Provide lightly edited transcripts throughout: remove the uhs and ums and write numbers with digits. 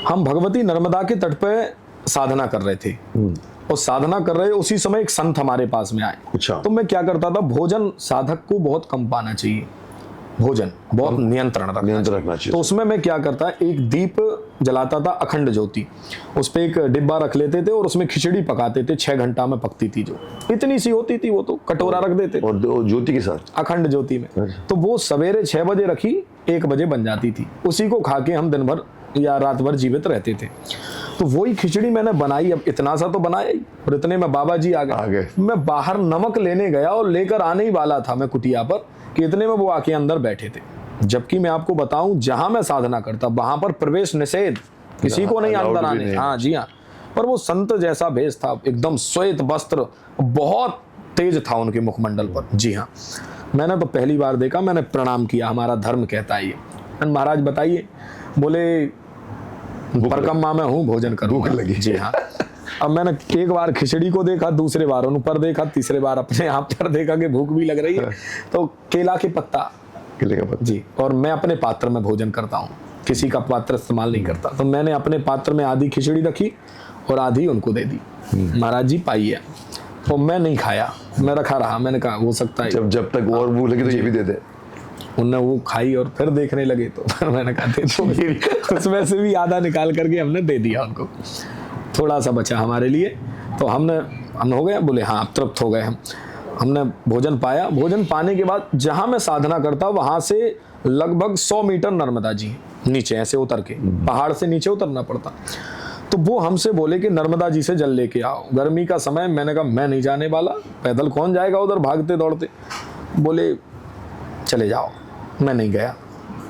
हम भगवती नर्मदा के तट पे साधना कर रहे थे और साधना कर रहे उसी समय एक संत हमारे पास में आए। अच्छा। तो मैं क्या करता था, भोजन साधक को बहुत कम पाना चाहिए, भोजन बहुत नियंत्रण रखना चाहिए। तो उसमें मैं क्या करता, एक दीप जलाता था, अखंड ज्योति, उस पे एक डिब्बा रख लेते थे और उसमें खिचड़ी पकाते थे, 6 घंटा में पकती थी, जो इतनी सी होती थी, वो तो कटोरा रख देते और ज्योति के साथ, अखंड ज्योति में। तो वो सवेरे 6 बजे रखी, 1 बजे बन जाती थी, उसी को खा के हम दिन भर या रात भर जीवित रहते थे। तो वही खिचड़ी मैंने बनाई, अब इतना सा तो बनाया ही, और इतने में बाबा जी आ गए। मैं बाहर नमक लेने गया और लेकर आने ही वाला था मैं कुटिया पर, कि इतने में वो आके अंदर बैठे थे। जबकि मैं आपको बताऊं, जहां मैं साधना करता वहां पर प्रवेश निषेध, किसी को नहीं अंदर आने। हाँ जी हाँ, पर वो संत जैसा भेष था, एकदम श्वेत वस्त्र, बहुत तेज था उनके मुखमंडल पर। जी हाँ, मैंने तो पहली बार देखा, मैंने प्रणाम किया, हमारा धर्म कहता है ये। महाराज बताइए, बोले परकम्मा में हूँ, भोजन करूँ लगी। जी हाँ। अब मैंने एक बार खिचड़ी को देखा, दूसरे बार उन पर देखा, तीसरे बार अपने आप पर देखा कि भूख भी लग रही है, तो केले का पत्ता जी, और मैं अपने पात्र में भोजन करता हूँ, किसी का पात्र इस्तेमाल नहीं करता। तो मैंने अपने पात्र में आधी खिचड़ी रखी और आधी उनको दे दी, महाराज जी पाइए। तो मैं नहीं खाया, मैं रखा रहा, मैंने कहा हो सकता है जब तक और भूख लगी तो ये भी दे दे। उनने वो खाई और फिर देखने लगे, तो फिर मैंने कहा दे दो, उसमें से भी आधा निकाल करके हमने दे दिया उनको, थोड़ा सा बचा हमारे लिए। तो हम हो गया, बोले हाँ अब तृप्त हो गए हमने भोजन पाया। भोजन पाने के बाद जहां मैं साधना करता, वहां से लगभग 100 मीटर नर्मदा जी नीचे, ऐसे उतर के पहाड़ से नीचे उतरना पड़ता। तो वो हमसे बोले कि नर्मदा जी से जल लेके आओ, गर्मी का समय। मैंने कहा मैं नहीं जाने वाला, पैदल कौन जाएगा उधर भागते दौड़ते। बोले चले जाओ, मैं नहीं गया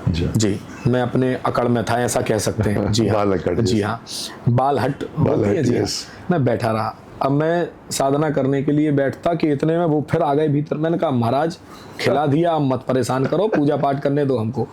जी, मैं अपने अकड़ में था, ऐसा कह सकते हैं। जी हाँ, जी हाँ, बाल हट होती है जी। मैं बैठा रहा, अब मैं साधना करने के लिए बैठता कि इतने में वो फिर आ गए भीतर। मैंने कहा महाराज खिला दिया, अब मत परेशान करो, पूजा पाठ करने दो हमको।